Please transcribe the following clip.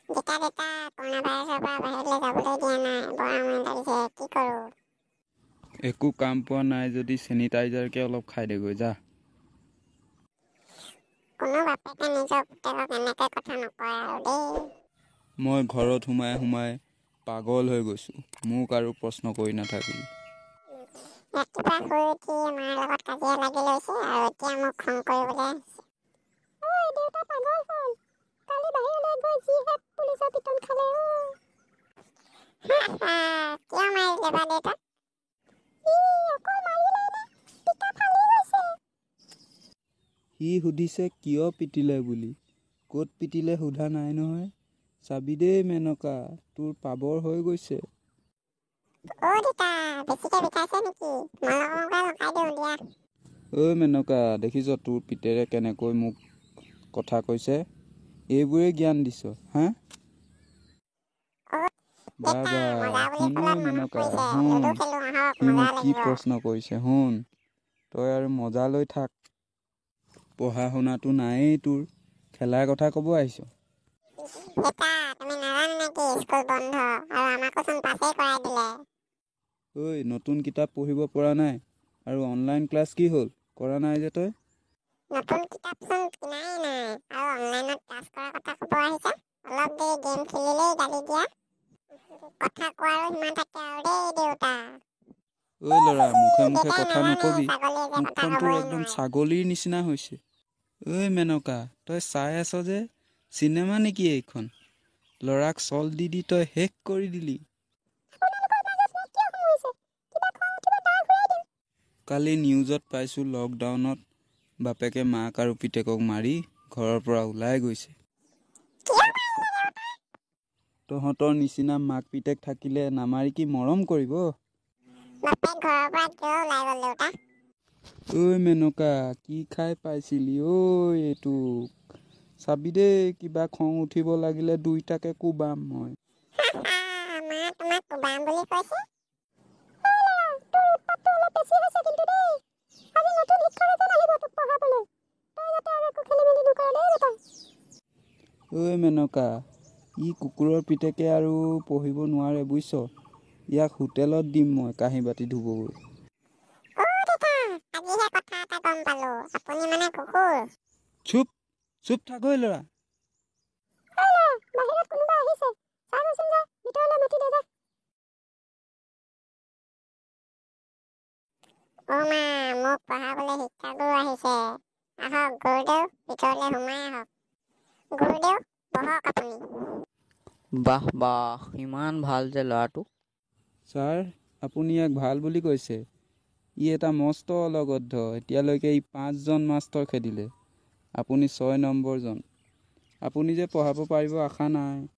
দেতা দেতা কৰোণা ভাইৰাছৰ পৰা বাহিৰলৈ যাবলৈ দিয়া নাই, বৰ আমনি লাগিছে, কি কৰোঁ? একো কাম পোৱা নাই যদি চেনিটাইজাৰকে অলপ খাই দেগৈ যা। কোনো বাপেকে নিজৰ পুতেকক এনেকৈ কথা নকয় আৰু দেই। মই ঘৰত সোমাই সোমাই পাগল হৈ গৈছোঁ, মোক আৰু প্ৰশ্ন কৰি নাথাকিবি। ৰাতিপুৱা শুই উঠি মাৰ লগত কাজিয়া লাগি লৈছে আৰু এতিয়া মোক খং কৰিবলৈ আহিছে। ঐ দেউতা পাগল হ'ল, কালি বাহিৰলৈ গৈ যিহে পুলিচৰ পিটন খালে অ'। কিয় মাৰিলে বা দেউতা? অকল মাৰিলেই নে, পিঠা ফালি গৈছে। সি সুধিছে কিয় পিটিলে বুলি, ক'ত পিটিলে সোধা নাই নহয়। চাবি দেই মেনকা, তোৰ পাবৰ হৈ গৈছে। অ' দেউতা বেছিকে বিষাইছে নেকি? মলমকে লগাই দিওঁ দিয়া। ঐ মেনকা, দেখিছ তোৰ পিতেৰে কেনেকৈ মোক কথা কৈছে? এইবোৰে জ্ঞান দিছ হা? বা দেউতা বা মজা বুলি শুন ঐ ক'লে মনত মেনকা পৰিছে, শুন, লুডু খেলোঁ আহক, সি মজা মোক কি লাগিব। প্ৰশ্ন কৰিছে শুন। তই আৰু মজা লৈ থাক, পঢ়া শুনাটো নায়েই তোৰ, খেলাৰ কথা ক'ব আহিছ। দেউতা তুমি নাজানা নেকি স্কুল বন্ধ আৰু আমাকোচোন পাছেই কৰাই দিলে। ঐ নতুন কিতাপ পঢ়িব পৰা নাই আৰু অনলাইন ক্লাছ কি হ'ল, কৰা নাই যে তই? নতুন কিতাপচোন কিনাই নাই আৰু অনলাইনত ক্লাছ কৰাৰ কথা ক'ব আহিছে। অলপ দেৰি গেম খেলিলেই গালি দিয়া। কথা কোৱাৰো সিমান থাকে আৰু দেই দেউতা। ঐ ল'ৰা মুখে মুখে দেউতাই কথা নাজানে নকবি, ছাগলীয়ে যে কথা মুখখন তোৰ ক'বই একদম নোৱাৰে। ছাগলীৰ নিচিনা হৈছে। ঐ মেনকা তই চাই আছ যে, চিনেমা নেকি এইখন? ল'ৰাক চল দি দি তই শেষ কৰি দিলি। কালি নিউজত পাইছোঁ লকডাউনত বাপেকে মাক আৰু পিতেকক মাৰি ঘৰৰ পৰা ওলাই গৈছে। তহঁতৰ নিচিনা মাক পিতেক থাকিলে নামাৰি কি মৰম কৰিব? বাপেক ঘৰৰ পৰা কিয় ওলাই গ'ল দেউতা? ঐ মেনকা কি খাই পাইছিলি ঐ এইটোক? চাবি দেই কিবা খং উঠিব লাগিলে দুইটাকে কোবাম মই। মা তোমাক কোবাম বুলি কৈছে? তোৰ উৎপাতটো অলপ বেছি হৈছে কিন্তু দেই। আজি নতুন শিক্ষক এজন আহিব তোক পঢ়াবলৈ। তই যাতে আৰু একো খেলি মেলি নকৰ দেই বেটা। ঐ মেনকা, ই কুকুৰৰ পিতেকে আৰু পঢ়িব নোৱাৰে বুজিছ। ইয়াক হোটেলত দিম মই কাঁহী বাতি ধুবগৈ। অ' দেউতা আজিহে কথা এটা গম পালো, আপুনি মানে কুকুৰ। চুপ চুপ থাক ঐ ল'ৰা। বাহিৰত কোনোবা আহিছে, চাচোন যা, ভিতৰলৈ মাতি দে যা। অ' মা মোক পঢ়াবলৈ শিক্ষাগুৰু আহিছে। আহক গুৰুদেৱ ভিতৰলৈ সোমাই আহক। গুৰুদেৱ বহক আপুনি। বাহ বাহ, ইমান ভাল যে ল'ৰাটো। ছাৰ আপুনি ইয়াক ভাল বুলি কৈছে। ই এটা মস্ত অলগদ্ধ, এতিয়ালৈকে ই 5জন মাষ্টৰ খেদিলে। আপুনি 6 নম্বৰজন। আপুনি যে পঢ়াব পাৰিব আশা নাই।